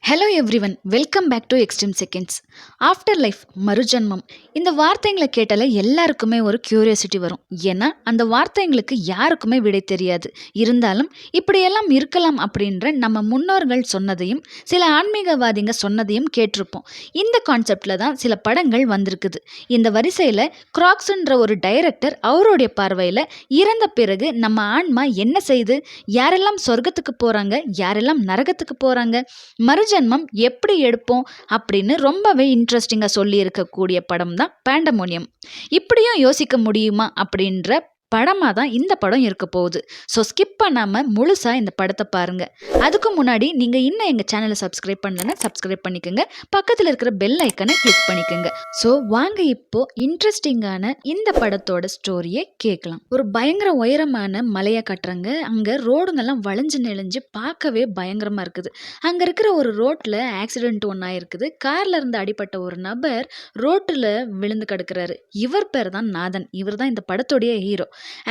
Hello everyone, welcome back to extreme seconds. After life, மறுஜன்மம், இந்த வார்த்தைங்களை கேட்டாலே எல்லாருக்குமே ஒரு கியூரியாசிட்டி வரும். ஏன்னா அந்த வார்த்தைங்களுக்கு யாருக்குமே விடை தெரியாது. இருந்தாலும் இப்படியெல்லாம் இருக்கலாம் அப்படின்ற நம்ம முன்னோர்கள் சொன்னதையும் சில ஆன்மீகவாதிங்க சொன்னதையும் கேட்டிருப்போம். இந்த கான்செப்டில் தான் சில படங்கள் வந்திருக்குது. இந்த வரிசையில் கிராக்ஸ்ன்ற ஒரு டைரக்டர் அவருடைய பார்வையில் இறந்த பிறகு நம்ம ஆன்மா என்ன செய்து, யாரெல்லாம் சொர்க்கத்துக்கு போகிறாங்க, யாரெல்லாம் நரகத்துக்கு போகிறாங்க, மறுஜன்மம் எப்படி எடுப்போம் அப்படின்னு ரொம்பவே இன்ட்ரெஸ்டிங்காக சொல்லி இருக்கக்கூடிய படம் தான் பேண்டமோனியம். இப்படியும் யோசிக்க முடியுமா அப்படின்ற படமாக தான் இந்த படம் இருக்க போகுது. ஸோ ஸ்கிப் பண்ணாமல் முழுசாக இந்த படத்தை பாருங்கள். அதுக்கு முன்னாடி நீங்கள் இன்னும் எங்கள் சேனலை சப்ஸ்கிரைப் பண்ணலன்னா சப்ஸ்கிரைப் பண்ணிக்கோங்க. பக்கத்தில் இருக்கிற பெல் ஐக்கனை கிளிக் பண்ணிக்கோங்க. ஸோ வாங்க இப்போ இன்ட்ரெஸ்டிங்கான இந்த படத்தோட ஸ்டோரியை கேட்கலாம். ஒரு பயங்கர உயரமான மலையை கட்டுறாங்க. அங்கே ரோடுங்கெல்லாம் வளைஞ்சு நெளிஞ்சு பார்க்கவே பயங்கரமாக இருக்குது. அங்கே இருக்கிற ஒரு ரோட்டில் ஆக்சிடென்ட் ஒன்றா இருக்குது. காரில் இருந்து அடிப்பட்ட ஒரு நபர் ரோட்டில் விழுந்து கிடக்கிறாரு. இவர் பேர் தான் நாதன். இவர் தான் இந்த படத்தோடைய ஹீரோ.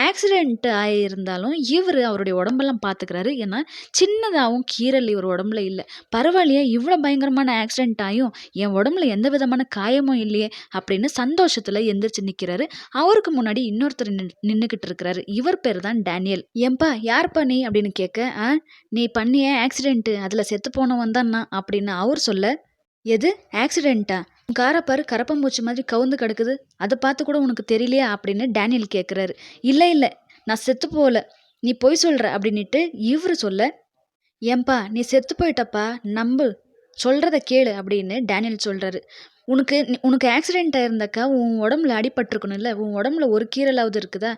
ஆக்சிடென்ட் ஆகியிருந்தாலும் இவர் அவருடைய உடம்பெல்லாம் பார்த்துக்கிறாரு. ஏன்னா சின்னதாகவும் கீறல் இவர் உடம்புல இல்லை. பரவாயில்லையே, இவ்வளோ பயங்கரமான ஆக்சிடென்ட் ஆகியும் என் உடம்புல எந்த விதமான காயமும் இல்லையே அப்படின்னு சந்தோஷத்தில் எந்திரிச்சு நிற்கிறாரு. அவருக்கு முன்னாடி இன்னொருத்தர் நின்றுக்கிட்டு இருக்கிறாரு. இவர் பேர் தான் டேனியல். ஏன்பா யார்ப்பா நீ அப்படின்னு கேட்க, நீ பண்ணிய ஆக்சிடென்ட்டு, அதில் செத்து போனவன் தான் நான் அப்படின்னு அவர் சொல்ல, எது ஆக்சிடென்ட்டா? காரை பாரு, கரப்பம்பூச்சி மாதிரி கவுந்து கிடக்குது, அதை பார்த்து கூட உனக்கு தெரியலையா அப்படின்னு டேனியல் கேட்குறாரு. இல்லை இல்லை, நான் செத்து போகல, நீ பொய் சொல்கிற அப்படின்ட்டு இவர் சொல்ல, ஏன்பா நீ செத்து போயிட்டப்பா, நம்பு, சொல்கிறத கேளு அப்படின்னு டேனியல் சொல்கிறாரு. உனக்கு ஆக்சிடென்ட் ஆயிருந்தாக்கா உன் உடம்புல அடிபட்டிருக்கணும்ல, உன் உடம்புல ஒரு கீறலாவது இருக்குதா?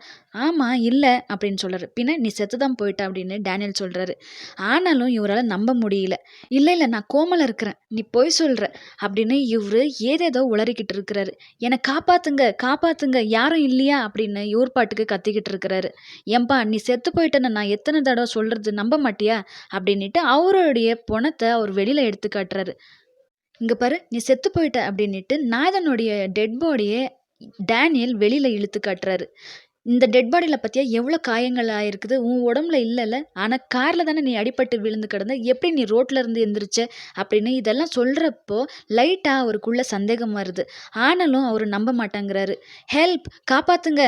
ஆமாம் இல்லை அப்படின்னு சொல்கிறாரு. பின்ன நீ செத்து தான் போயிட்ட அப்படின்னு டேனியல் சொல்கிறாரு. ஆனாலும் இவரால் நம்ப முடியல. இல்லை இல்லை, நான் கோமலாக இருக்கிறேன், நீ பொய் சொல்கிற அப்படின்னு இவர் ஏதேதோ உளறிக்கிட்டு இருக்கிறாரு. என்னை காப்பாற்றுங்க காப்பாற்றுங்க, யாரும் இல்லையா அப்படின்னு இவர் பாட்டுக்கு கத்திக்கிட்டு இருக்கிறாரு. ஏன்பா நீ செத்து போயிட்டேன்னு நான் எத்தனை தடவை சொல்கிறது, நம்ப மாட்டியா அப்படின்ட்டு அவருடைய பணத்தை அவர் வெளியில் எடுத்து காட்டுறாரு. இங்கே பாரு, நீ செத்து போயிட்ட அப்படின்ட்டு நாதனுடைய டெட் பாடியை டேனியல் வெளியில் இழுத்து காட்டுறாரு. இந்த டெட் பாடியில் பற்றியா எவ்வளோ காயங்கள் ஆயிருக்குது, உன் உடம்புல இல்லைல்ல, ஆனால் காரில் தானே நீ அடிபட்டு விழுந்து கிடந்த, எப்படி நீ ரோட்டில் இருந்து எந்திரிச்ச அப்படின்னு இதெல்லாம் சொல்கிறப்போ லைட்டாக அவருக்குள்ள சந்தேகம் வருது. ஆனாலும் அவர் நம்ப மாட்டேங்கிறாரு. ஹெல்ப், காப்பாற்றுங்க,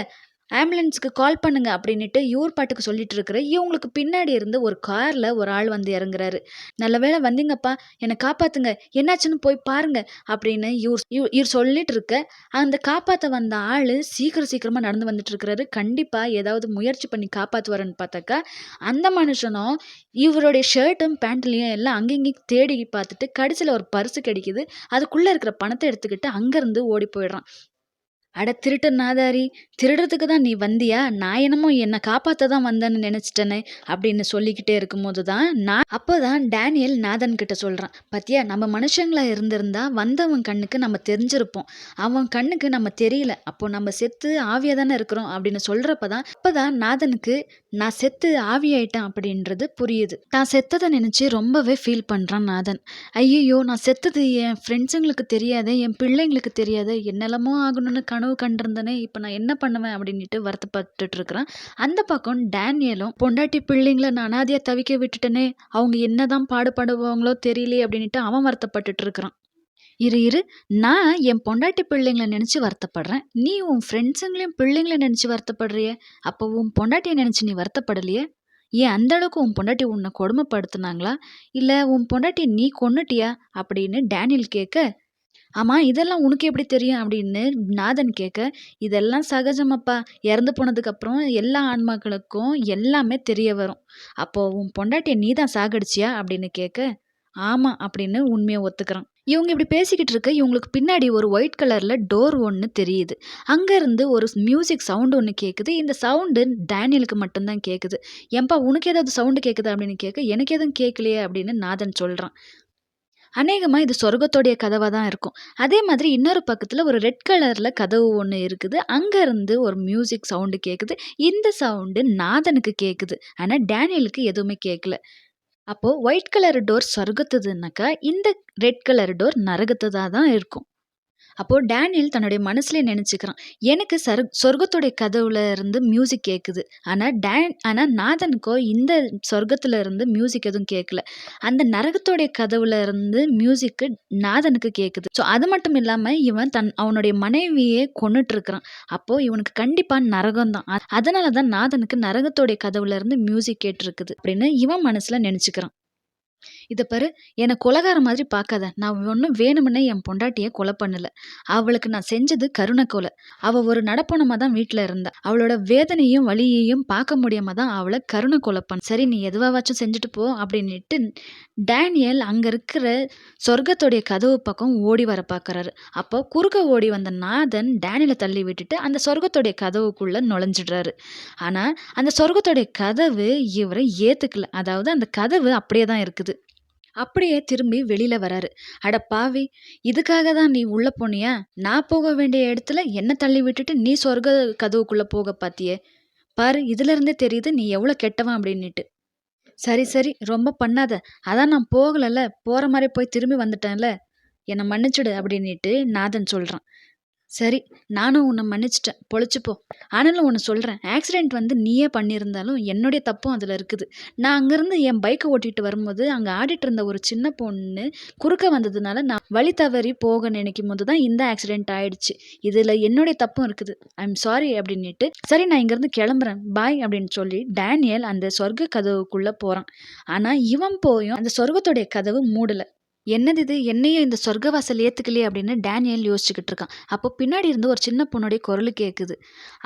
ஆம்புலன்ஸுக்கு கால் பண்ணுங்க அப்படின்ட்டு இவர் பாட்டுக்கு சொல்லிட்டு இருக்கிற இவங்களுக்கு பின்னாடி இருந்து ஒரு காரில் ஒரு ஆள் வந்து இறங்குறாரு. நல்ல வேளை வந்தீங்கப்பா, என்னை காப்பாற்றுங்க, என்னாச்சுன்னு போய் பாருங்க அப்படின்னு இவர் சொல்லிட்டு இருக்க, அந்த காப்பாற்ற வந்த ஆள் சீக்கிரமாக நடந்து வந்துட்டு இருக்கிறாரு. கண்டிப்பாக ஏதாவது முயற்சி பண்ணி காப்பாற்றுவாருன்னு பார்த்தாக்கா அந்த மனுஷனும் இவருடைய ஷர்ட்டும் பேண்ட்லையும் எல்லாம் அங்கேயும் தேடி பார்த்துட்டு கடைசியில் ஒரு பர்ஸு கிடைக்குது. அதுக்குள்ளே இருக்கிற பணத்தை எடுத்துக்கிட்டு அங்கேருந்து ஓடி போயிடுறான். அட திருட்டு நாதாரி, திருடுறதுக்கு தான் நீ வந்தியா? நான் என்னமோ என்னை காப்பாற்ற தான் வந்தேன்னு நினச்சிட்டேனே அப்படின்னு சொல்லிக்கிட்டே இருக்கும்போது தான் அப்போ தான் டேனியல் நாதன் கிட்ட சொல்கிறான், பத்தியா நம்ம மனுஷங்களா இருந்திருந்தா வந்தவன் கண்ணுக்கு நம்ம தெரிஞ்சிருப்போம், அவன் கண்ணுக்கு நம்ம தெரியல, அப்போ நம்ம செத்து ஆவியாக தானே இருக்கிறோம் அப்படின்னு சொல்கிறப்ப தான் அப்போ தான் நாதனுக்கு நான் செத்து ஆவியாயிட்டேன் அப்படின்றது புரியுது. தான் செத்ததை நினச்சி ரொம்பவே ஃபீல் பண்ணுறான் நாதன். ஐயோ, நான் செத்தது என் ஃப்ரெண்ட்ஸுங்களுக்கு தெரியாதே, என் பிள்ளைங்களுக்கு தெரியாதே, என்னெல்லாமோ ஆகணும்னு கனவு கண்டிருந்தனே, இப்போ நான் என்ன பண்ணுவேன் அப்படின்ட்டு வருத்தப்பட்டுட்டு இருக்கிறான். அந்த பக்கம் டேனியலும் பொண்டாட்டி பிள்ளைங்களை நான் அனாதையாக தவிக்க விட்டுட்டனே, அவங்க என்னதான் பாடுபடுவாங்களோ தெரியலையே அப்படின்ட்டு அவன் வருத்தப்பட்டுட்டு இருக்கிறான். இரு, நான் என் பொண்டாட்டி பிள்ளைங்கள நினச்சி வருத்தப்படுறேன், நீ உன் ஃப்ரெண்ட்ஸுங்களையும் பிள்ளைங்கள நினச்சி வருத்தப்படுறிய, அப்போ உன் பொண்டாட்டியை நினச்சி நீ வருத்தப்படலையே? ஏன் அந்த அளவுக்கு உன் பொண்டாட்டி உன்னை கொடுமைப்படுத்துனாங்களா, இல்லை உன் பொண்டாட்டி நீ கொன்னுட்டியா அப்படின்னு டேனியல் கேட்க, ஆமாம் இதெல்லாம் உனக்கு எப்படி தெரியும் அப்படின்னு நாதன் கேட்க, இதெல்லாம் சகஜமப்பா, இறந்து போனதுக்கப்புறம் எல்லா ஆன்மாக்களுக்கும் எல்லாமே தெரிய வரும், அப்போது உன் பொண்டாட்டியை நீ தான் சாகடிச்சியா அப்படின்னு கேட்க, ஆமாம் அப்படின்னு உண்மையை ஒத்துக்கிறான். இவங்க இப்படி பேசிக்கிட்டு இருக்க இவங்களுக்கு பின்னாடி ஒரு ஒயிட் கலரில் டோர் ஒன்று தெரியுது. அங்கேருந்து ஒரு மியூசிக் சவுண்டு ஒன்று கேட்குது. இந்த சவுண்டு டேனியலுக்கு மட்டும்தான் கேட்குது. ஏன்பா உனக்கு ஏதாவது சவுண்டு கேட்குது அப்படின்னு கேட்க, எனக்கு எதுவும் கேட்கலையே அப்படின்னு நாதன் சொல்கிறான். அநேகமாக இது சொர்க்கத்தோடைய கதவாக தான் இருக்கும். அதே மாதிரி இன்னொரு பக்கத்தில் ஒரு ரெட் கலரில் கதவு ஒன்று இருக்குது. அங்கேருந்து ஒரு மியூசிக் சவுண்டு கேட்குது. இந்த சவுண்டு நாதனுக்கு கேட்குது, ஆனால் டேனியலுக்கு எதுவுமே கேட்கல. அப்போது ஒயிட் கலர் டோர் சொர்க்கத்துதுனாக்கா இந்த ரெட் கலர் டோர் நரகத்ததாக தான் இருக்கும். அப்போ டேனியல் தன்னுடைய மனசுலயே நெனச்சுக்கிறான். எனக்கு சொர்க்கத்துடைய கதவுல இருந்து மியூசிக் கேட்குது. ஆனா நாதனுக்கோ இந்த சொர்க்கத்துல இருந்து மியூசிக் எதுவும் கேட்கல. அந்த நரகத்தோடைய கதவுல இருந்து மியூசிக்கு நாதனுக்கு கேட்குது. ஸோ அது மட்டும் இல்லாம இவன் அவனுடைய மனைவியே கொன்னுட்டுருக்கிறான். அப்போ இவனுக்கு கண்டிப்பா நரகம் தான். அதனால தான் நாதனுக்கு நரகத்தோடைய கதவுல இருந்து மியூசிக் கேட்டிருக்குது அப்படின்னு இவன் மனசுல நெனச்சுக்கிறான். இத பாரு, என்ன கொலைகாரன் மாதிரி பார்க்காத. நான் ஒண்ணும் வேணும்னே என் பொண்டாட்டிய கொலை பண்ணல. அவளுக்கு நான் செஞ்சது கருணை கொலை. அவ ஒரு நடப்பணமா தான் வீட்ல இருந்தா. அவளோட வேதனையும், வலியையும் பார்க்க முடியாம தான் அவள கருணை கொலை பண்ணேன். சரி நீ எதுவாவாச்சும் செஞ்சுட்டு போ அப்படின்னுட்டு டேனியல் அங்க இருக்கிற சொர்க்கத்துடைய கதவு பக்கம் ஓடி வர பார்க்குறாரு. அப்போ குறுக்க ஓடி வந்த நாதன் டேனியல தள்ளி விட்டுட்டு அந்த சொர்க்கத்துடைய கதவுக்குள்ள நுழைஞ்சிடுறாரு. ஆனா அந்த சொர்க்கத்துடைய கதவு இவரை ஏத்துக்கல. அதாவது அந்த கதவு அப்படியே தான் இருக்குது. அப்படியே திரும்பி வெளியில வராரு. "அட பாவி! இதுக்காக தான் நீ உள்ள போனியா? நான் போக வேண்டிய இடத்துல என்ன தள்ளி விட்டுட்டு நீ சொர்க்க கதவுக்குள்ள போக பாத்தியே! பாரு இதிலிருந்தே தெரியுது நீ எவ்ளோ கெட்டவன் அப்டின்னுட்டு." "சரி, சரி ரொம்ப பண்ணாத. அதான் நான் போகலல்ல. போற மாரி போய் திரும்பி வந்துட்டேன்ல. என்ன மன்னிச்சுடு" அப்டின்னுட்டு நாதன் சொல்றான். சரி, நானும் உன்ன மன்னிச்சுட்டேன். பொழச்சு போ. ஆனாலும் ஒண்ணு சொல்றேன். ஆக்சிடென்ட் நீயே பண்ணியிருந்தாலும், என்னுடைய தப்பும் அதுல இருக்குது. நான் அங்கருந்து என் பைக்க ஓட்டிட்டு வரும்போது, அங்க ஆடிட்டு இருந்த ஒரு சின்ன பொண்ணு குறுக்க வந்ததுனால, நான் வழி தவறி போக நினைக்கும்போது தான் இந்த ஆக்சிடென்ட் ஆயிடுச்சு. இதுல என்னுடைய தப்பும் இருக்குது. ஐ அம் சாரி அப்டின்னிட்டு, சரி நான் இங்கருந்து கெளம்புறேன். பாய் அப்டின்னு சொல்லி டேனியல் அந்த சொர்க்க கதவுக்குள்ள போறான். ஆனா இவன் போயும் அந்த சொர்க்கத்துடைய கதவு மூடல. என்னது இது? என்னையும் இந்த சொர்க்கவாசல் ஏத்துக்கலையே அப்படின்னு டேனியல் யோசிச்சுக்கிட்டு இருக்கான். அப்போ பின்னாடி இருந்து ஒரு சின்ன பொண்ணுடைய குரல் கேட்குது.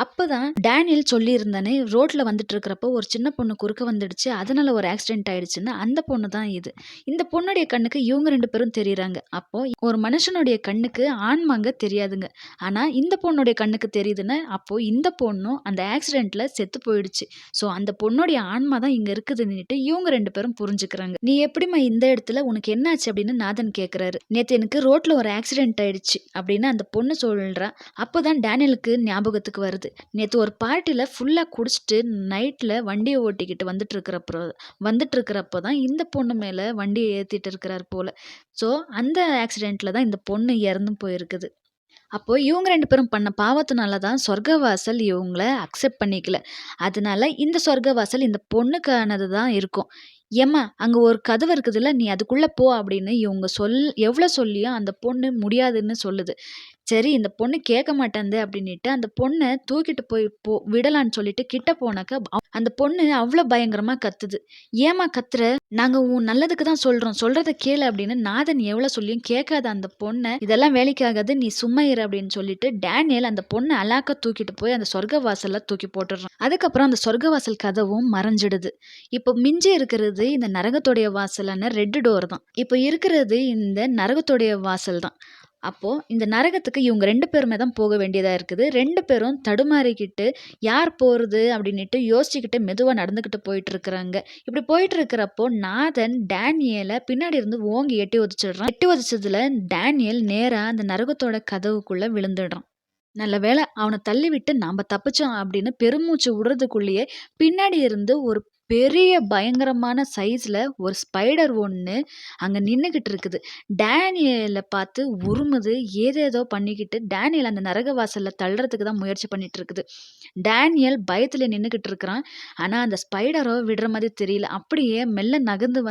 அப்பதான் டேனியல் சொல்லியிருந்தானே, ரோட்ல வந்துட்டு இருக்கிறப்போ ஒரு சின்ன பொண்ணு குறுக்க வந்துடுச்சு. அதனால ஒரு ஆக்சிடென்ட் ஆயிடுச்சுன்னு, அந்த பொண்ணு தான் இது. இந்த பொண்ணுடைய கண்ணுக்கு இவங்க 2 பேரும் தெரியுறாங்க. அப்போ ஒரு மனுஷனுடைய கண்ணுக்கு ஆண்மாங்க தெரியாதுங்க. ஆனா இந்த பொண்ணுடைய கண்ணுக்கு தெரியுதுன்னு, அப்போ இந்த பொண்ணும் அந்த ஆக்சிடென்ட்ல செத்து போயிடுச்சு. ஸோ அந்த பொண்ணுடைய ஆன்மா தான் இங்க இருக்குதுன்னுட்டு இவங்க 2 பேரும் புரிஞ்சுக்கிறாங்க. "நீ எப்படிம்மா இந்த இடத்துல? உனக்கு என்னாச்சு?" அப்படின்னு நாதன் கேட்குறாரு. "நேத்து எனக்கு ரோட்ல ஒரு ஆக்சிடென்ட் ஆயிடுச்சு" அப்படின்னு அந்த பொண்ணு சொல்றா. அப்பதான் டேனியலுக்கு ஞாபகத்துக்கு வருது. நேத்து ஒரு பார்ட்டில ஃபுல்லா குடிச்சுட்டு நைட்ல வண்டிய ஓட்டிக்கிட்டு வந்துட்டு இருக்கிறப்போ தான் இந்த பொண்ணு மேல வண்டிய ஏத்திட்டு இருக்கிறார் போல. ஸோ அந்த ஆக்சிடென்ட்ல தான் இந்த பொண்ணு இறந்தும் போயிருக்குது. அப்போ இவங்க 2 பேரும் பண்ண பாவத்தினால தான் சொர்க்கவாசல் இவங்கள அக்செப்ட் பண்ணிக்கல. அதனால இந்த சொர்க்கவாசல் இந்த பொண்ணுக்கானது தான் இருக்கும். "ஏம்மா அங்க ஒரு கதவு இருக்குதுல்ல, நீ அதுக்குள்ள போ" அப்படின்னு இவங்க எவ்வளோ சொல்லியும் அந்த பொண்ணு முடியாதுன்னு சொல்லுது. சரி இந்த பொண்ணு கேட்க மாட்டேன்து அப்படின்னுட்டு அந்த பொண்ண தூக்கிட்டு போய் விடலான்னு சொல்லிட்டு கிட்ட போனாக்க, அந்த பொண்ணு அவ்ளோ பயங்கரமா கத்துது. "ஏம்மா கத்துற? நாங்க உன் நல்லதுக்கு தான் சொல்றோம். சொல்றத கேளு" அப்படின்னு நாதன் எவ்வளோ சொல்லியும் கேட்காத அந்த பொண்ண, "இதெல்லாம் வேலைக்கு ஆகாது. நீ சும்மா இரு" அப்படின்னு சொல்லிட்டு டேனியல் அந்த பொண்ண அலாக்கா தூக்கிட்டு போய் அந்த சொர்க்க வாசல்ல தூக்கி போட்டுடுறான். அதுக்கப்புறம் அந்த சொர்க்க வாசல் கதவும் மறைஞ்சிடுது. இப்போ மிஞ்சி இருக்கிறது இந்த நரகத்துடைய வாசலான ரெட் டோர் தான். இப்போ இருக்கிறது இந்த நரகத்துடைய வாசல் தான். அப்போ இந்த நரகத்துக்கு இவங்க 2 பேருமே தான் போக வேண்டியதா இருக்குது. 2 பேரும் தடுமாறிக்கிட்டு, யார் போறது அப்படின்னுட்டு யோசிச்சுக்கிட்டு மெதுவா நடந்துக்கிட்டு போயிட்டுருக்குறாங்க. இப்படி போயிட்டுருக்கிறப்போ, நாதன் டேனியல பின்னாடி இருந்து ஓங்கி எட்டி உதைச்சிடுறான். எட்டி உதைச்சதுல டேனியல் நேரா அந்த நரகத்தோட கதவுக்குள்ள விழுந்துடுறான். நல்ல வேளை அவன தள்ளிவிட்டு நாம தப்பிச்சோம் அப்படின்னு பெருமூச்சு விடுறதுக்குள்ளேயே, பின்னாடி இருந்து ஒரு பெரிய பயங்கரமான சைஸ்ல ஒரு ஸ்பைடர் ஒண்ணு அங்க நின்னுகிட்டு இருக்குது. டேனியல பார்த்து உருமுது. ஏதேதோ பண்ணிக்கிட்டு டேனியல் அந்த நரக வாசல்ல தள்றதுக்கு தான் முயற்சி பண்ணிட்டு இருக்குது. டேனியல் பயத்துல நின்னுகிட்டு இருக்கிறான். ஆனா அந்த ஸ்பைடரோ விடுற மாதிரி தெரியல. அப்படியே மெல்ல நகர்ந்து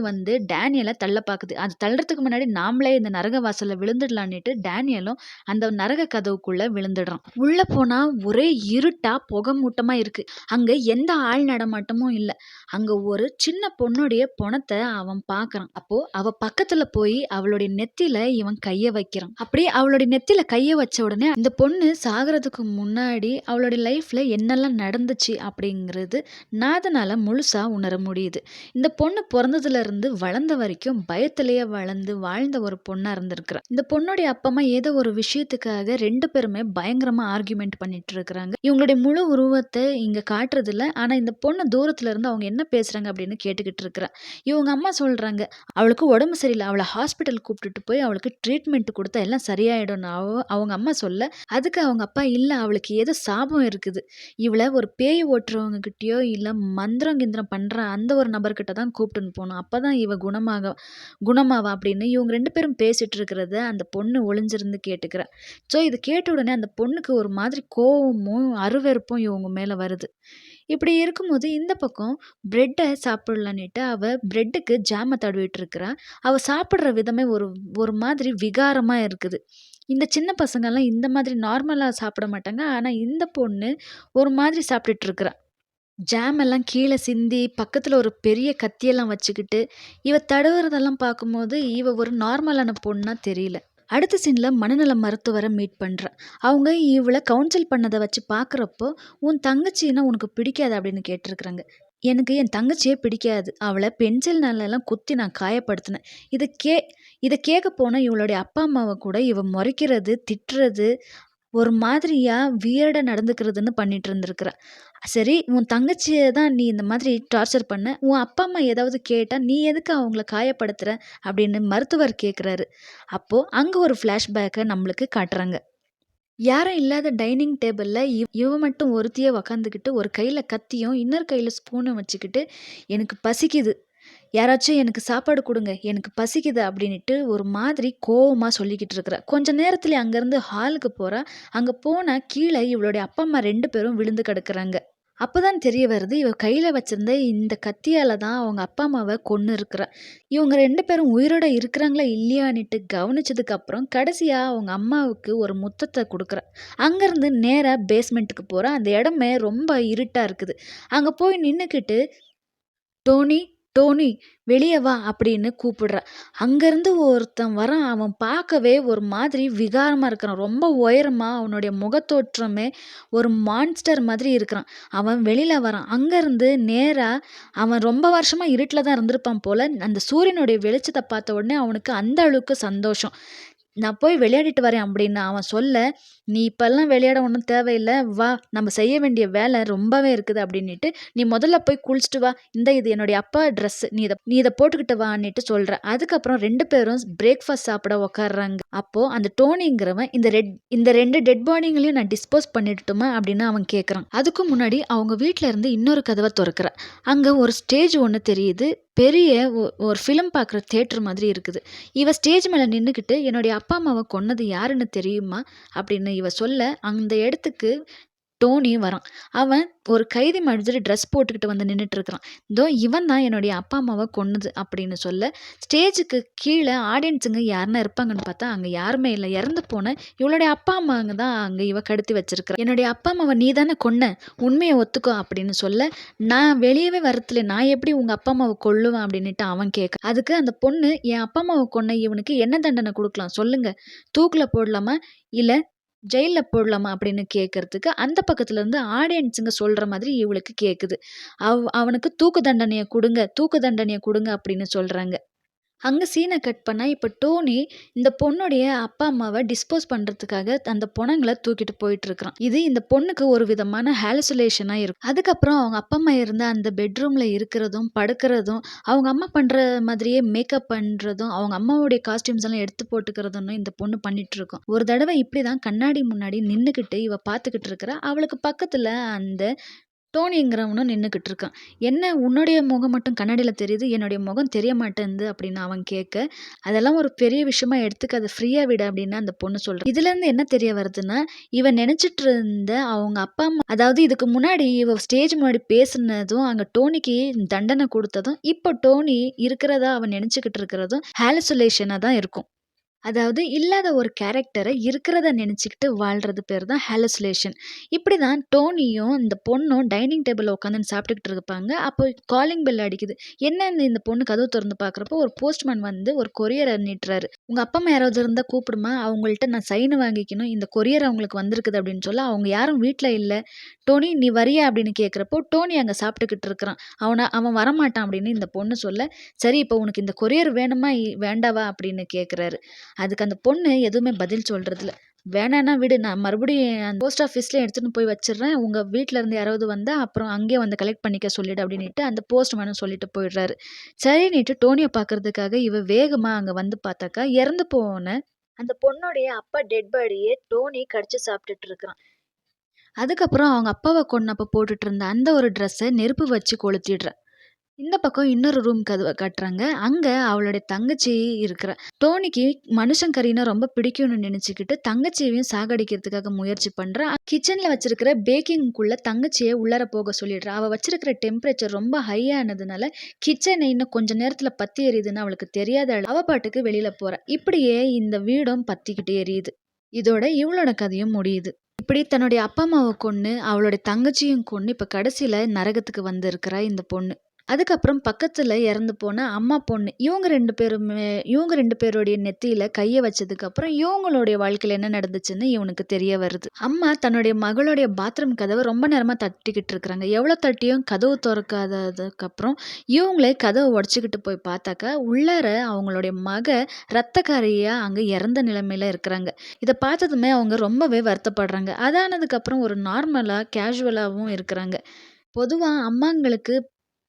வந்து டேனியல தள்ள பாக்குது. அது தள்றதுக்கு முன்னாடி நாமளே இந்த நரக வாசல்ல விழுந்துடலான்னுட்டு டேனியலும் அந்த நரக கதவுக்குள்ள விழுந்துடுறான். உள்ள போனா ஒரே இருட்டா புகை மூட்டமா இருக்கு. அங்க எந்த ஆள் நடமாட்டமும் இல்ல. அங்க ஒரு சின்ன பொண்ணுடைய பொணத்த அவன் பார்க்குறான். அப்போ அவ பக்கத்துல போய் அவளுடைய நெத்தியில இவன் கைய வைக்கிறான். அப்படியே அவளுடைய நெத்தியில கைய வச்ச உடனே இந்த பொண்ணு சாகுறதுக்கு முன்னாடி அவளுடைய லைஃப்ல என்னெல்லாம் நடந்துச்சு அப்படிங்கிறது நாதனால முழுசா உணர முடியுது. இந்த பொண்ணு பொறந்ததுல இருந்து வளர்ந்த வரைக்கும் பயத்திலேயே வளர்ந்து வாழ்ந்த ஒரு பொண்ணா இருந்திருக்கிறா. இந்த பொண்ணுடைய அப்பா அம்மா ஏதோ ஒரு விஷயத்துக்காக 2 பேருமே பயங்கரமா ஆர்கியூமெண்ட் பண்ணிட்டு இருக்கிறாங்க. இவங்களுடைய முழு உருவத்தை இங்க காட்டி காட்டுறதில்ல. ஆனா இந்த பொண்ணு தூரத்துல இருந்து அவங்க என்ன பேசுறாங்க அப்படின்னு கேட்டுக்கிட்டு இருக்கிறா. இவங்க அம்மா சொல்றாங்க, "அவளுக்கு உடம்பு சரியில்ல. அவள ஹாஸ்பிட்டல் கூப்பிட்டுட்டு போய் அவளுக்கு ட்ரீட்மெண்ட் குடுத்தா எல்லாம் சரியாயிடும்னு" அவங்க அம்மா சொல்ல, அதுக்கு அவங்க அப்பா, "இல்ல அவளுக்கு ஏதோ சாபம் இருக்குது. இவள ஒரு பேய் ஓட்டுறவங்க கிட்டயோ, இல்ல மந்திரம் கிந்திரம் பண்ற அந்த ஒரு நபர்கிட்ட தான் கூப்பிட்டுன்னு போணும். அப்பதான் இவ குணமாவா" அப்படின்னு இவங்க 2 பேரும் பேசிட்டு இருக்கிறத அந்த பொண்ணு ஒளிஞ்சிருந்து கேட்டுக்கிறா. ஸோ இது கேட்ட உடனே அந்த பொண்ணுக்கு ஒரு மாதிரி கோவமும், அருவெறுப்பும் இவங்க மேல வருது. இப்படி இருக்கும்போது இந்த பக்கம் பிரெட்ட சாப்பிடலான்னுட்டு அவ பிரெட்டுக்கு ஜாம தடவிட்டு இருக்கிறா. அவ சாப்பிடுற விதமே ஒரு ஒரு மாதிரி விகாரமா இருக்குது. இந்த சின்ன பசங்கலாம் இந்த மாதிரி நார்மலா சாப்பிட மாட்டாங்க. ஆனா இந்த பொண்ணு ஒரு மாதிரி சாப்பிட்டுட்டு இருக்கிறா. ஜாம் எல்லாம் கீழ சிந்தி, பக்கத்துல ஒரு பெரிய கத்தியெல்லாம் வச்சுக்கிட்டு, இவ தடவுறதெல்லாம் பார்க்கும்போது, இவ ஒரு நார்மலான பொண்ணா தெரியல. அடுத்த சீன்ல மனநல மருத்துவர மீட் பண்றா. அவங்க இவள கவுன்சில் பண்ணத வச்சு பார்க்குறப்போ, "உன் தங்கச்சின்னா உனக்கு பிடிக்காதா?" அப்படின்னு கேட்டிருக்கிறாங்க. "எனக்கு என் தங்கச்சியே பிடிக்காது. அவள பென்சில்னாலலாம் குத்தி நான் காயப்படுத்தினேன்." இத கே இத கேட்க போனா இவளுடைய அப்பா, அம்மாவ கூட இவ மொறைக்கிறது, திட்டுறது, ஒரு மாதிரியா வியர்டா நடந்துக்கிறதுன்னு பண்ணிட்டு இருந்திருக்கிறா. சரி, உன் தங்கச்சிய தான் நீ இந்த மாதிரி டார்ச்சர் பண்ண. உன் அப்பா, அம்மா ஏதாவது கேட்டா, நீ எதுக்கு அவங்கள காயப்படுத்துற? அப்படின்னு மருத்துவர் கேட்குறாரு. அப்போ அங்க ஒரு ஃப்ளாஷ்பேக்க நம்மளுக்கு காட்டுறாங்க. யாரும் இல்லாத டைனிங் டேபிள்ல இவ மட்டும் ஒருத்தியே உக்காந்துக்கிட்டு, ஒரு கையில கத்தியும், இன்னொரு கையில ஸ்பூனும் வச்சுக்கிட்டு, "எனக்கு பசிக்குது. யாராச்சும் எனக்கு சாப்பாடு குடுங்க. எனக்கு பசிக்குது" அப்படின்னுட்டு ஒரு மாதிரி கோவமா சொல்லிக்கிட்டு இருக்கிறா. கொஞ்ச நேரத்திலே அங்கருந்து ஹாலுக்கு போறா. அங்க போனா கீழ இவளுடைய அப்பா, அம்மா 2 பேரும் விழுந்து கிடக்குறாங்க. அப்பதான் தெரிய வருது, இவ கையில வச்சிருந்த இந்த கத்தியால தான் அவங்க அப்பா, அம்மாவ கொன்னு இருக்கிறா. இவங்க 2 பேரும் உயிரோட இருக்கிறாங்களா, இல்லையான்னுட்டு கவனிச்சதுக்கு அப்புறம், கடைசியா அவங்க அம்மாவுக்கு ஒரு முத்தத்த குடுக்குறா. அங்கருந்து நேரா பேஸ்மெண்ட்டுக்கு போறா. அந்த இடமே ரொம்ப இருட்டா இருக்குது. அங்க போய் நின்னுக்கிட்டு, "டோனி, டோனி வெளிய வா" அப்படின்னு கூப்பிடுறா. அங்கருந்து ஒருத்தன் வரான். அவன் பார்க்கவே ஒரு மாதிரி விகாரமா இருக்கிறான். ரொம்ப உயரமா அவனுடைய முகத்தோற்றமே ஒரு மான்ஸ்டர் மாதிரி இருக்கிறான். அவன் வெளியில வரான். அங்கருந்து நேரா அவன் ரொம்ப வருஷமா இருட்டுல தான் இருந்திருப்பான் போல. அந்த சூரியனுடைய வெளிச்சத்த பார்த்த உடனே அவனுக்கு அந்த அளவுக்கு சந்தோஷம். "நான் போய் விளையாடிட்டு வரேன்" அப்படின்னு அவன் சொல்ல, "நீ இப்பல்லாம் விளையாட ஒண்ணும் தேவையில்ல. வா, நம்ம செய்ய வேண்டிய வேலை ரொம்பவே இருக்குது" அப்படின்னுட்டு, "நீ முதல்ல போய் குளிச்சுட்டு வா. இது என்னுடைய அப்பா ட்ரெஸ். நீ இத போட்டுக்கிட்டு வான்னுட்டு" சொல்றா. அதுக்கப்புறம் 2 பேரும் பிரேக்ஃபாஸ்ட் சாப்பிட உட்கார்றாங்க. அப்போ அந்த டோனிங்கிறவன், இந்த 2 டெட் பாடிங்களையும் நான் டிஸ்போஸ் பண்ணிடட்டுமா?" அப்படின்னு அவன் கேட்குறான். அதுக்கு முன்னாடி அவங்க வீட்ல இருந்து இன்னொரு கதவ தொறக்கிறா. அங்க ஒரு ஸ்டேஜ் ஒண்ணு தெரியுது. பெரிய ஒரு ஃபிலிம் பார்க்குற தியேட்டர் மாதிரி இருக்குது. இவ ஸ்டேஜ் மேல நின்னுக்கிட்டு, "என்னுடைய அப்பா, அம்மாவ கொன்னது யாருன்னு தெரியுமா?" அப்படின்னு இவ சொல்ல, அந்த இடத்துக்கு டோனி வரான். அவன் ஒரு கைதி மாதிரி ட்ரெஸ் போட்டுக்கிட்டு வந்து நின்னுட்டு இருக்கிறான். "இதோ இவன் தான் என்னுடைய அப்பா, அம்மாவ கொன்னது" அப்படின்னு சொல்ல, ஸ்டேஜுக்கு கீழ ஆடியன்ஸுங்க யாருன்னா இருப்பாங்கன்னு பார்த்தா, அங்க யாருமே இல்ல. இறந்து போன இவளுடைய அப்பா, அம்மாங்க தான் அங்க இவ கடத்தி வச்சிருக்கிறா. "என்னுடைய அப்பா, அம்மாவ நீ தானே கொன்ன. உண்மைய ஒத்துக்கோ" அப்படின்னு சொல்ல, "நான் வெளியவே வரத்தில்ல. நான் எப்படி உங்க அப்பா, அம்மாவ கொல்லுவேன்?" அப்படின்னுட்டு அவன் கேட்க. அதுக்கு அந்த பொண்ணு, "என் அப்பா, அம்மாவ கொன்ன இவனுக்கு என்ன தண்டனை குடுக்கலாம் சொல்லுங்க? தூக்குல போடலாமா? இல்ல ஜெயில்ல போடலாமா?" அப்படின்னு கேட்கறதுக்கு, அந்த பக்கத்துல இருந்து ஆடியன்ஸுங்க சொல்ற மாதிரி இவளுக்கு கேட்குது. "அவனுக்கு தூக்கு தண்டனைய குடுங்க, தூக்கு தண்டனைய குடுங்க" அப்படின்னு சொல்றாங்க. அங்க சீன கட் பண்ணா, இப்ப டோனி இந்த பொண்ணுடைய அப்பா, அம்மாவ டிஸ்போஸ் பண்றதுக்காக அந்த பொணங்கள தூக்கிட்டு போயிட்டுருக்கான். இது இந்த பொண்ணுக்கு ஒரு விதமான ஹாலுசினேஷனா இருக்கும். அதுக்கப்புறம் அவங்க அப்பா, அம்மா இருந்த அந்த பெட்ரூம்ல இருக்கிறதும், படுக்கிறதும், அவங்க அம்மா பண்ற மாதிரியே மேக்கப் பண்றதும், அவங்க அம்மாவுடைய காஸ்டியூம்ஸ் எல்லாம் எடுத்து போட்டுக்கிறதுன்னு இந்த பொண்ணு பண்ணிட்டுருக்கும். ஒரு தடவ இப்படிதான் கண்ணாடி முன்னாடி நின்னுக்கிட்டு இவ பார்த்துக்கிட்டு இருக்கிறா. அவளுக்கு பக்கத்துல அந்த டோனிங்கிறவனும் நின்னுக்கிட்டு இருக்கான். "என்ன உன்னுடைய முகம் மட்டும் கண்ணாடில தெரியுது. என்னுடைய முகம் தெரிய மாட்டேன்து" அப்படின்னு அவன் கேட்க, "அதெல்லாம் ஒரு பெரிய விஷயமா எடுத்துக்காத. ஃப்ரீயா விடு" அப்படின்னு அந்த பொண்ணு சொல்றா. இதுலேருந்து என்ன தெரிய வருதுன்னா, இவ நெனச்சிட்டு இருந்த அவங்க அப்பா, அம்மா, அதாவது இதுக்கு முன்னாடி இவ ஸ்டேஜ் முன்னாடி பேசுனதும், அங்க டோனிக்கு தண்டனை குடுத்ததும், இப்போ டோனி இருக்கிறதா அவ நெனச்சுக்கிட்டு இருக்கிறதும் ஹாலுசினேஷனா தான் இருக்கும். அதாவது இல்லாத ஒரு கேரக்டர இருக்கிறத நெனச்சுக்கிட்டு வாழ்றது பேர் தான் ஹாலுசினேஷன். இப்படிதான் டோனியும், இந்த பொண்ணும் டைனிங் டேபிள்ல உட்காந்துன்னு சாப்பிட்டுக்கிட்டு இருப்பாங்க. அப்போ காலிங் பெல் அடிக்குது. என்னன்னு இந்த பொண்ணு கதவு தொறந்து பார்க்குறப்போ, ஒரு போஸ்ட்மேன் வந்து ஒரு கொரியர நீட்டுறாரு. "உங்க அப்பா, அம்மா யாராவது இருந்தா கூப்பிடுமா, அவங்கள்ட்ட நான் சைன் வாங்கிக்கணும். இந்த கொரியர் அவங்களுக்கு வந்திருக்குது" அப்படின்னு சொல்ல, அவங்க யாரும் வீட்ல இல்ல. "டோனி நீ வரியா?" அப்படின்னு கேட்குறப்போ, டோனி அங்க சாப்பிட்டுக்கிட்டு இருக்கிறான். அவன் வரமாட்டான் அப்படின்னு இந்த பொண்ணு சொல்ல, "சரி இப்போ உனக்கு இந்த கொரியர் வேணுமா? வேண்டாவா?" அப்படின்னு கேட்குறாரு. அதுக்கு அந்த பொண்ணு எதுவுமே பதில் சொல்றதில்ல. வேணான்னா விடு. நான் மறுபடியும் அந்த போஸ்ட் ஆஃபீஸ்ல எடுத்துட்டு போய் வச்சுடுறேன். உங்க வீட்ல இருந்து யாராவது வந்தா, அப்புறம் அங்கேயே வந்து கலெக்ட் பண்ணிக்க சொல்லிடு அப்டின்னிட்டு அந்த போஸ்ட்மேனும் சொல்லிட்டு போயிடுறாரு. சரின்னிட்டு டோனிய பார்க்கறதுக்காக இவ வேகமா அங்க வந்து பார்த்தாக்கா, இறந்து போன அந்த பொண்ணுடைய அப்பா டெட் பாடிய டோனி கடிச்சு சாப்பிட்டுட்டு இருக்கிறான். அதுக்கப்புறம் அவங்க அப்பாவ கொன்னப்ப போட்டுட்டு இருந்த அந்த ஒரு ட்ரெஸ்ஸ நெருப்பு வச்சு கொளுத்திடுறா. இந்த பக்கம் இன்னொரு ரூம் கதவ காட்டுறாங்க. அங்க அவளுடைய தங்கச்சி இருக்கிறா. டோனிக்கு மனுஷன் கறினா ரொம்ப பிடிக்கும்னு நினைச்சுக்கிட்டு தங்கச்சியையும் சாகடிக்கிறதுக்காக முயற்சி பண்றா. கிச்சன்ல வச்சிருக்கிற பேக்கிங்குள்ள தங்கச்சிய உள்ளார போக சொல்லிடுறா. அவ வச்சிருக்கிற டெம்பரேச்சர் ரொம்ப ஹை ஆனதுனால கிச்சன் இன்னும் கொஞ்ச நேரத்துல பத்தி எரியுதுன்னு அவளுக்கு தெரியாத அவ பாட்டுக்கு வெளியில போறா. இப்படியே இந்த வீடும் பத்திக்கிட்டு எரியுது. இதோட இவளோட கதையும் முடியுது. இப்படி தன்னுடைய அப்பா அம்மாவ கொன்னு, அவளுடைய தங்கச்சியும் கொன்னு, இப்ப கடைசில நரகத்துக்கு வந்திருக்கிறா இந்த பொண்ணு. அதுக்கப்புறம் பக்கத்துல இறந்து போன அம்மா, பொண்ணு இவங்க 2 பேருடைய நெத்தியில கைய வச்சதுக்கப்புறம், இவங்களுடைய வாழ்க்கையில என்ன நடந்துச்சுன்னு இவனுக்கு தெரிய வருது. அம்மா தன்னுடைய மகளுடைய பாத்ரூம் கதவ ரொம்ப நேரமா தட்டிக்கிட்டு இருக்கிறாங்க. எவ்வளோ தட்டியும் கதவு தொறக்காததுக்கப்புறம், இவங்களே கதவ உடைச்சுக்கிட்டு போய் பார்த்தாக்கா, உள்ளார அவங்களுடைய மக ரத்தக்காரியா அங்க இறந்த நிலைமையில இருக்கிறாங்க. இத பார்த்ததுமே அவங்க ரொம்பவே வருத்தப்படுறாங்க. அதானதுக்கப்புறம் ஒரு நார்மலா, கேஷுவலாவும் இருக்கிறாங்க. பொதுவா அம்மாங்களுக்கு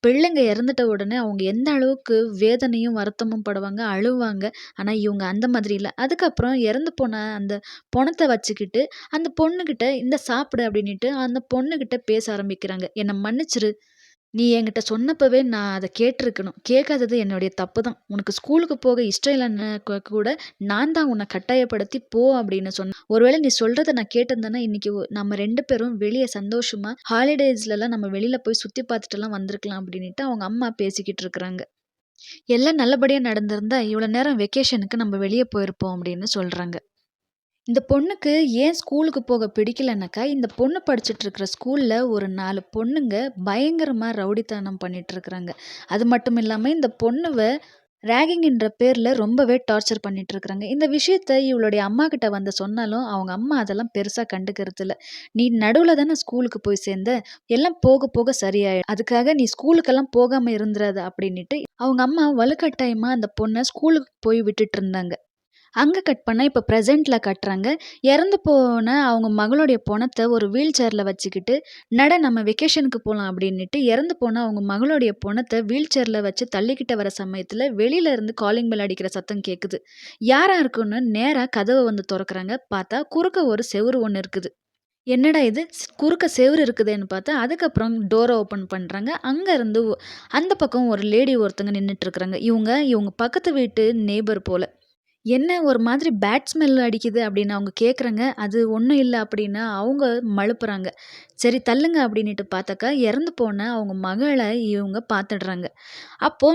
பிள்ளைங்க இறந்துட்ட உடனே அவங்க எந்த அளவுக்கு வேதனையும், வருத்தமும் படுவாங்க, அழுவாங்க. ஆனா, இவங்க அந்த மாதிரி இல்ல. அதுக்கப்புறம் இறந்து போன அந்த பொணத்த வச்சுக்கிட்டு, அந்த பொண்ணுகிட்ட "இந்தா சாப்பிடு" அப்படின்னுட்டு அந்த பொண்ணுகிட்ட பேச ஆரம்பிக்கிறாங்க. "என்ன மன்னிச்சிரு. நீ என்கிட்ட சொன்னப்பவே நான் அத கேட்டுருக்கணும். கேட்காதது என்னுடைய தப்பு தான். உனக்கு ஸ்கூலுக்கு போக இஷ்டம் இல்லன்னா கூட நான் தான் உன்ன கட்டாயப்படுத்தி போ அப்படின்னு சொன்னேன். ஒருவேளை நீ சொல்றத நான் கேட்டிருந்தேன்னா, இன்னைக்கு நம்ம 2 பேரும் வெளிய சந்தோஷமா ஹாலிடேஸ்லலாம் நம்ம வெளில போய் சுத்தி பார்த்துட்டுலாம் வந்திருக்கலாம்" அப்படின்னுட்டு அவங்க அம்மா பேசிக்கிட்டு இருக்கிறாங்க. எல்லாம் நல்லபடியா நடந்திருந்தா, இவ்வளோ நேரம் வெக்கேஷனுக்கு நம்ம வெளிய போயிருப்போம் அப்படின்னு சொல்றாங்க. இந்த பொண்ணுக்கு ஏன் ஸ்கூலுக்கு போக பிடிக்கலனாக்கா, இந்த பொண்ணு படிச்சுட்டு இருக்கிற ஸ்கூல்ல ஒரு 4 பொண்ணுங்க பயங்கரமா ரவுடித்தனம் பண்ணிட்டு இருக்கிறாங்க. அது மட்டும் இல்லாம இந்த பொண்ணுவ ராகிங்ன்ற பேர்ல ரொம்பவே டார்ச்சர் பண்ணிட்டு இருக்கிறாங்க. இந்த விஷயத்த இவளுடைய அம்மாகிட்ட வந்து சொன்னாலும், அவங்க அம்மா அதெல்லாம் பெருசா கண்டுக்கிறது இல்ல. "நீ நடுவுல தானே ஸ்கூலுக்கு போய் சேர்ந்த. எல்லாம் போக போக சரியாயிடும். அதுக்காக நீ ஸ்கூலுக்கெல்லாம் போகாம இருந்துறாத" அப்படின்னுட்டு அவங்க அம்மா வலுக்கட்டாயமா அந்த பொண்ண ஸ்கூலுக்கு போய் விட்டுட்டு இருந்தாங்க. அங்க கட் பண்ணா, இப்ப பிரசன்ட்ல காட்டுறாங்க. இறந்து போன அவங்க மகளுடைய பொணத்த ஒரு வீல் சேர்ல வச்சுக்கிட்டு, "நட நம்ம வெக்கேஷனுக்கு போலாம்" அப்படின்னுட்டு இறந்து போன அவங்க மகளுடைய பொணத்த வீல் சேர்ல வச்சு தள்ளிக்கிட்டு வர சமயத்துல, வெளியில இருந்து காலிங் பெல் அடிக்கிற சத்தம் கேட்குது. யாரா இருக்கும்னு நேரா கதவ வந்து தொறக்குறாங்க. பார்த்தா குறுக்க ஒரு செவுரு ஒண்ணு இருக்குது. என்னடா இது! குறுக்க செவுரு இருக்குதேன்னு பார்த்தா, அதுக்கப்புறம் டோர ஓப்பன் பண்றாங்க. அங்க இருந்து அந்த பக்கம் ஒரு லேடி ஒருத்தங்க நின்னுட்டு இருக்கிறாங்க. இவங்க பக்கத்து வீட்டு நெய்பர் போல. "என்ன ஒரு மாதிரி பேட் ஸ்மெல் அடிக்குது" அப்படின்னு அவங்க கேட்குறாங்க. அது ஒண்ணும் இல்ல அப்படின்னு அவங்க மழுப்புறாங்க. சரி தள்ளுங்க அப்படின்னுட்டு பார்த்தாக்கா, இறந்து போன அவங்க மகள இவங்க பார்த்துடுறாங்க. அப்போ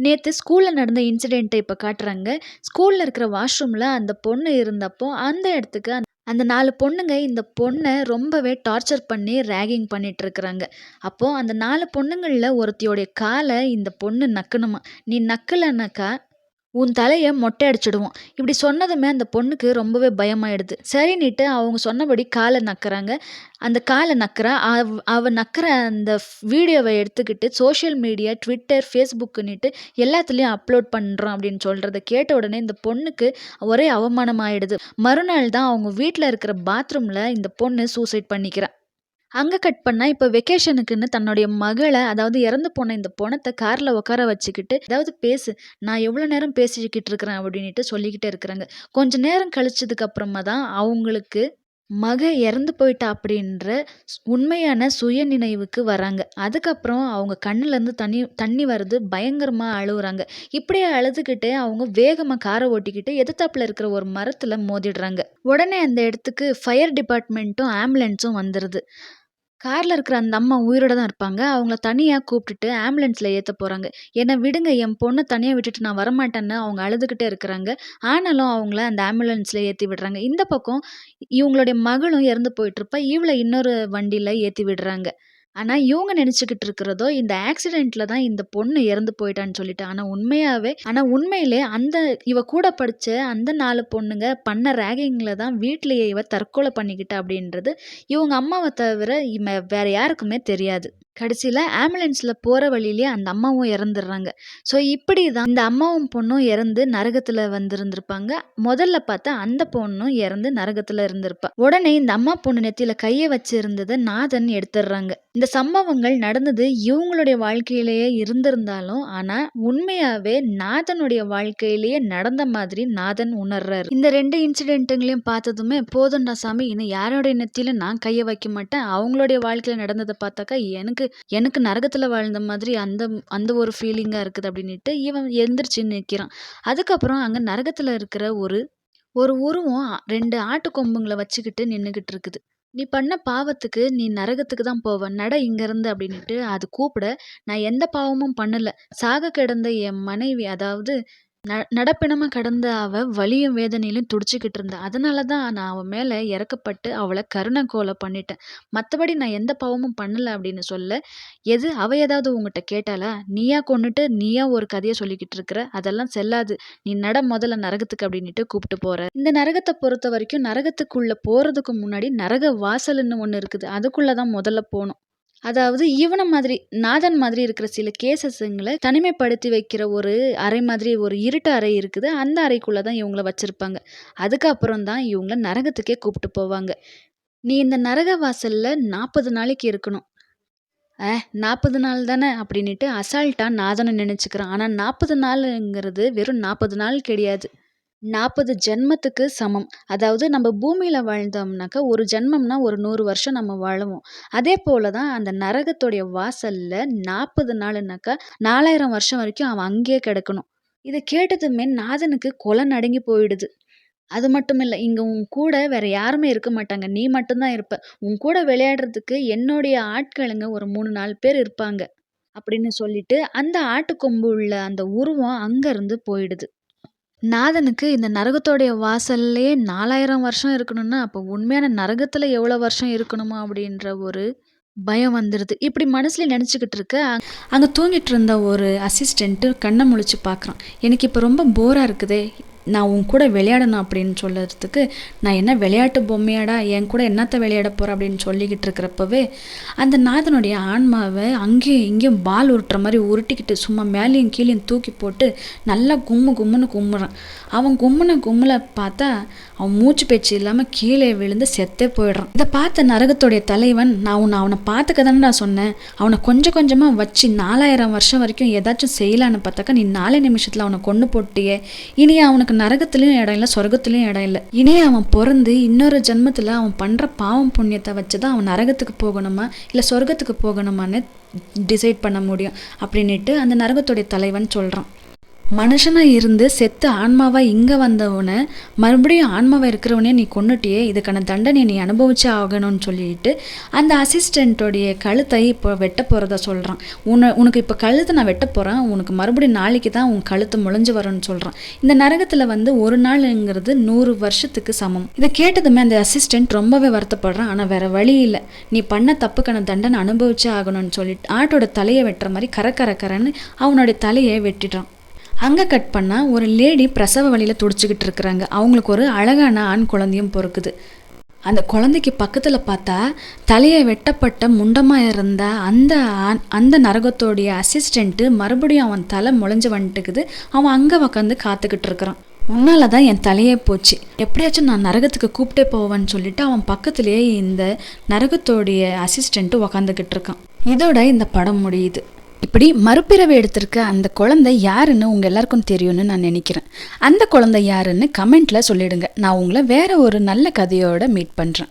நேத்து ஸ்கூல்ல நடந்த இன்சிடென்ட்ட இப்ப காட்டுறாங்க. ஸ்கூல்ல இருக்கிற வாஷ்ரூம்ல அந்த பொண்ணு இருந்தப்போ, அந்த இடத்துக்கு அந்த 4 பொண்ணுங்க இந்த பொண்ண ரொம்பவே டார்ச்சர் பண்ணி ராகிங் பண்ணிட்டு இருக்கிறாங்க. அப்போ அந்த 4 பொண்ணுங்கள்ல ஒருத்தியோடைய கால இந்த பொண்ணு நக்கணுமா. "நீ நக்கலனாக்கா உன் தலைய மொட்டை அடிச்சுடுவோம்." இப்படி சொன்னதுமே அந்த பொண்ணுக்கு ரொம்பவே பயமாயிடுது. சரின்னுட்டு அவங்க சொன்னபடி கால நக்குறாங்க. அந்த கால நக்குறா. அவ நக்குற அந்த வீடியோவ எடுத்துக்கிட்டு சோஷியல் மீடியா, Twitter, Facebookன்னுட்டு எல்லாத்துலயும் அப்லோட் பண்றோம் அப்படின்னு சொல்றத கேட்ட உடனே இந்த பொண்ணுக்கு ஒரே அவமானமாயிடுது. மறுநாள் தான் அவங்க வீட்ல இருக்கிற பாத்ரூம்ல இந்த பொண்ணு சூசைட் பண்ணிக்கிறா. அங்க கட் பண்ணா, இப்ப வெக்கேஷனுக்குன்னு தன்னுடைய மகள, அதாவது இறந்து போன இந்த பொணத்த கார்ல உட்கார வச்சுக்கிட்டு, "ஏதாவது பேசு. நான் எவ்வளோ நேரம் பேசிக்கிட்டு இருக்கிறேன்" அப்படின்னுட்டு சொல்லிக்கிட்டே இருக்கிறாங்க. கொஞ்ச நேரம் கழிச்சதுக்கு அப்புறமா தான் அவங்களுக்கு மக இறந்து போயிட்டா அப்படின்ற உண்மையான சுயநினைவுக்கு வராங்க. அதுக்கப்புறம் அவங்க கண்ணுலேருந்து தண்ணி வருது. பயங்கரமா அழுவுறாங்க. இப்படியே அழுதுகிட்டே அவங்க வேகமா கார ஓட்டிக்கிட்டு எதிர்த்தாப்புல இருக்கிற ஒரு மரத்துல மோதிடுறாங்க. உடனே அந்த இடத்துக்கு ஃபயர் டிபார்ட்மெண்ட்டும், ஆம்புலன்ஸும் வந்துருது. கார்ல இருக்கிற அந்த அம்மா உயிரோட தான் இருப்பாங்க. அவங்கள தனியா கூப்ட்டுட்டு ஆம்புலன்ஸ்ல ஏத்த போறாங்க. "என்ன விடுங்க, என் பொண்ண தனியா விட்டுட்டு நான் வரமாட்டேன்னு" அவங்க அழுதுகிட்டே இருக்கிறாங்க. ஆனாலும் அவங்கள அந்த ஆம்புலன்ஸ்ல ஏத்தி விடுறாங்க. இந்த பக்கம் இவங்களுடைய மகளும் இறந்து போயிட்டுருப்பா. இவள இன்னொரு வண்டியில ஏத்தி விடுறாங்க. ஆனா இவங்க நெனச்சுக்கிட்டு இருக்கிறதோ, இந்த ஆக்சிடென்ட்ல தான் இந்த பொண்ணு இறந்து போயிட்டான்னு சொல்லிட்டு. ஆனா உண்மையிலே இவ கூட படிச்ச அந்த 4 பொண்ணுங்க பண்ண ராகிங்ல தான் வீட்லயே இவ தற்கொலை பண்ணிக்கிட்டா அப்படின்றது, இவங்க அம்மாவ தவிர வேற யாருக்குமே தெரியாது. கடைசியில ஆம்புலன்ஸ்ல போற வழியிலேயே அந்த அம்மாவும் இறந்துடுறாங்க. ஸோ இப்படிதான் இந்த அம்மாவும் பொண்ணும் இறந்து நரகத்துல வந்திருந்திருப்பாங்க. முதல்ல பார்த்தா அந்த பொண்ணும் இறந்து நரகத்துல இருந்திருப்பா. உடனே இந்த அம்மா பொண்ணு நெத்தியில கைய வச்சு இருந்தத நாதன் எடுத்துடுறாங்க. இந்த சம்பவங்கள் நடந்தது இவங்களுடைய வாழ்க்கையிலேயே இருந்திருந்தாலும், ஆனா உண்மையாவே நாதனுடைய வாழ்க்கையிலேயே நடந்த மாதிரி நாதன் உணர்றாரு. இந்த 2 இன்சிடென்ட்டுங்களையும் பார்த்ததுமே, போதும்டா சாமி, இன்னும் யாரோடைய நெத்தியில நான் கைய வைக்க மாட்டேன். அவங்களுடைய வாழ்க்கையில நடந்தத பார்த்தாக்கா எனக்கு எனக்கு நரகத்துல வாழ்ந்த மாதிரி அந்த அந்த ஒரு ஃபீலிங்கா இருக்குது அப்படின்னுட்டு இவன் எந்திரிச்சு நிற்கிறான். அதுக்கப்புறம் அங்க நரகத்துல இருக்கிற ஒரு ஒரு உருவம் 2 ஆட்டு கொம்புங்கள வச்சுக்கிட்டு நின்னுகிட்டு இருக்குது. "நீ பண்ண பாவத்துக்கு நீ நரகத்துக்கு தான் போவ. நட இங்கருந்து" அப்படின்னுட்டு அது கூப்பிட, நான் எந்த பாவமும் பண்ணல. சாக கிடந்த என் மனைவி, அதாவது நடப்பிணமா கடந்த அவ வலியும் வேதனையிலும் துடிச்சுக்கிட்டு இருந்தா. அதனால தான் நான் அவ மேல இரக்கப்பட்டு அவள கருணை கொலை பண்ணிட்டேன். மத்தபடி நான் எந்த பாவமும் பண்ணல அப்படின்னு சொல்ல, எது அவ ஏதாவது உன்கிட்ட கேட்டாளா? நீயா கொன்னுட்டு நீயா ஒரு கதைய சொல்லிக்கிட்டு இருக்கிற? அதெல்லாம் செல்லாது. நீ நட முதல்ல நரகத்துக்கு அப்படின்னுட்டு கூப்பிட்டு போறாரு. இந்த நரகத்த பொறுத்தவரைக்கும் நரகத்துக்குள்ள போறதுக்கு முன்னாடி நரக வாசல்ன்னு ஒண்ணு இருக்குது. அதுக்குள்ள தான் முதல்ல போணும். அதாவது இவன மாதிரி, நாதன் மாதிரி இருக்கிற சில கேஸஸ்ங்கள தனிமைப்படுத்தி வைக்கிற ஒரு அறை மாதிரி ஒரு இருட்டு அறை இருக்குது. அந்த அறைக்குள்ள தான் இவங்கள வச்சிருப்பாங்க. அதுக்கப்புறம் தான் இவங்கள நரகத்துக்கே கூப்பிட்டு போவாங்க. "நீ இந்த நரக வாசல்ல 40 நாளைக்கு இருக்கணும்." 40 நாள் தானே அப்படின்னுட்டு அசால்ட்டா நாதன நினைச்சுக்கிறான். ஆனா 40 நாளுங்கிறது வெறும் 40 நாள் கிடையாது. 40 ஜென்மத்துக்கு சமம். அதாவது நம்ம பூமியில வாழ்ந்தோம்னாக்கா, ஒரு ஜென்மம்னா ஒரு 100 வருஷம் நம்ம வாழுவோம். அதே போல தான் அந்த நரகத்துடைய வாசல்ல 40 நாளுனாக்கா 4000 வருஷம் வரைக்கும் அவன் அங்கேயே கிடக்கணும். இத கேட்டதுமே நாதனுக்கு கொலை நடுங்கி போயிடுது. அது மட்டும் இல்ல, இங்க உன் கூட வேற யாருமே இருக்க மாட்டாங்க. நீ மட்டும் தான் இருப்ப. உன் கூட விளையாடுறதுக்கு என்னுடைய ஆட்களுங்க ஒரு 3, 4 பேர் இருப்பாங்க. அப்படின்னு சொல்லிட்டு அந்த ஆட்டுக்கொம்பு உள்ள அந்த உருவம் அங்கருந்து போயிடுது. நாதனுக்கு இந்த நரகத்தோடைய வாசல்லேயே 4000 வருஷம் இருக்கணும்னா, அப்போ உண்மையான நரகத்துல எவ்வளோ வருஷம் இருக்கணுமா? அப்படின்ற ஒரு பயம் வந்துருது. இப்படி மனசுல நெனச்சுக்கிட்டு இருக்க, அங்க தூங்கிட்டு இருந்த ஒரு அசிஸ்டன்ட் கண்ண முழிச்சு பார்க்குறான். "எனக்கு இப்ப ரொம்ப போரா இருக்குதே. நான் உன் கூட விளையாடணும்" அப்படின்னு சொல்லறதுக்கு, "நான் என்ன விளையாட்டு பொம்மையாடா? என் கூட என்னத்த விளையாட போற?" அப்படின்னு சொல்லிக்கிட்டு இருக்கிறப்பவே, அந்த நாதனுடைய ஆன்மாவ அங்கேயும் இங்கேயும் பால் உருட்டுற மாரி உருட்டிக்கிட்டு சும்மா மேலேயும் கீழேயும் தூக்கி போட்டு நல்லா கும்மு கும்முன்னு கும்முறான். அவன் கும்முன கும்முல பார்த்தா, அவன் மூச்சு பேச்சு இல்லாம கீழே விழுந்து செத்தே போயிடுறான். இத பார்த்த நரகத்துடைய தலைவன், "நான் அவனை பார்த்துக்க தானடா சொன்னேன். அவனை கொஞ்சம் கொஞ்சமா வச்சு 4000 வருஷம் வரைக்கும் ஏதாச்சும் செய்யலான்னு பார்த்தாக்கா, நீ 4 நிமிஷத்துல அவனை கொன்னு போட்டியே. இனி அவனுக்கு நரகத்திலயும் இடம் இல்ல, சொர்க்கத்திலயும் இடம் இல்ல. இனி அவன் பொறந்து இன்னொரு ஜென்மத்துல அவன் பண்ற பாவம் புண்ணியத்தை வச்சுதான் அவன் நரகத்துக்கு போகணுமா இல்ல சொர்க்கத்துக்கு போகணுமான்னு டிசைட் பண்ண முடியும்" அப்படின்னுட்டு அந்த நரகத்துடைய தலைவன் சொல்றான். மனுஷனா இருந்து செத்து ஆன்மாவா இங்க வந்தவனை மறுபடியும் ஆன்மாவா இருக்கிறவனே நீ கொன்னுட்டியே, இதுக்கான தண்டனை நீ அனுபவிச்சே ஆகணும்னு சொல்லிட்டு அந்த அசிஸ்டண்ட்டோடைய கழுத்தை இப்போ வெட்ட போறதா சொல்றான். உனக்கு இப்போ கழுத்தை நான் வெட்ட போறேன், உனக்கு மறுபடியும் நாளைக்கு தான் உன் கழுத்து முளைஞ்சு வரும்னு சொல்றான். இந்த நரகத்துல ஒரு நாளுங்கிறது 100 வருஷத்துக்கு சமம். இதை கேட்டதுமே அந்த அசிஸ்டன்ட் ரொம்பவே வருத்தப்படுறான். ஆனா வேற வழி இல்லை, நீ பண்ண தப்புக்கான தண்டனை அனுபவிச்சே ஆகணும்னு சொல்லிட்டு ஆட்டோட தலையை வெட்டுற மாதிரி கரன்னு அவனுடைய தலையை வெட்டிடுறான். அங்கே கட் பண்ணால் ஒரு லேடி பிரசவ வழியில் துடிச்சிக்கிட்டு இருக்கிறாங்க. அவங்களுக்கு ஒரு அழகான ஆண் குழந்தையும் பிறக்குது. அந்த குழந்தைக்கு பக்கத்தில் பார்த்தா தலையை வெட்டப்பட்ட முண்டமாக இருந்த அந்த நரகத்தோடைய அசிஸ்டண்ட்டு மறுபடியும் அவன் தலை முளைஞ்சு வந்துட்டுக்குது. அவன் அங்கே உக்காந்து காத்துக்கிட்டு இருக்கிறான். "உன்னால தான் என் தலையே போச்சு, எப்படியாச்சும் நான் நரகத்துக்கு கூப்பிட்டே போவேன்னு சொல்லிட்டு அவன் பக்கத்துலேயே இந்த நரகத்தோடைய அசிஸ்டண்ட்டு உக்காந்துக்கிட்டு இருக்கான். இதோட இந்த படம் முடியுது. இப்படி மறுபிறவி எடுத்திருக்க அந்த குழந்தை யாருன்னு உங்கள் எல்லாருக்கும் தெரியும்னு நான் நினைக்கிறேன். அந்த குழந்தை யாருன்னு கமெண்ட்டில் சொல்லிடுங்க. நான் உங்களை வேற ஒரு நல்ல கதையோட மீட் பண்ணுறேன்.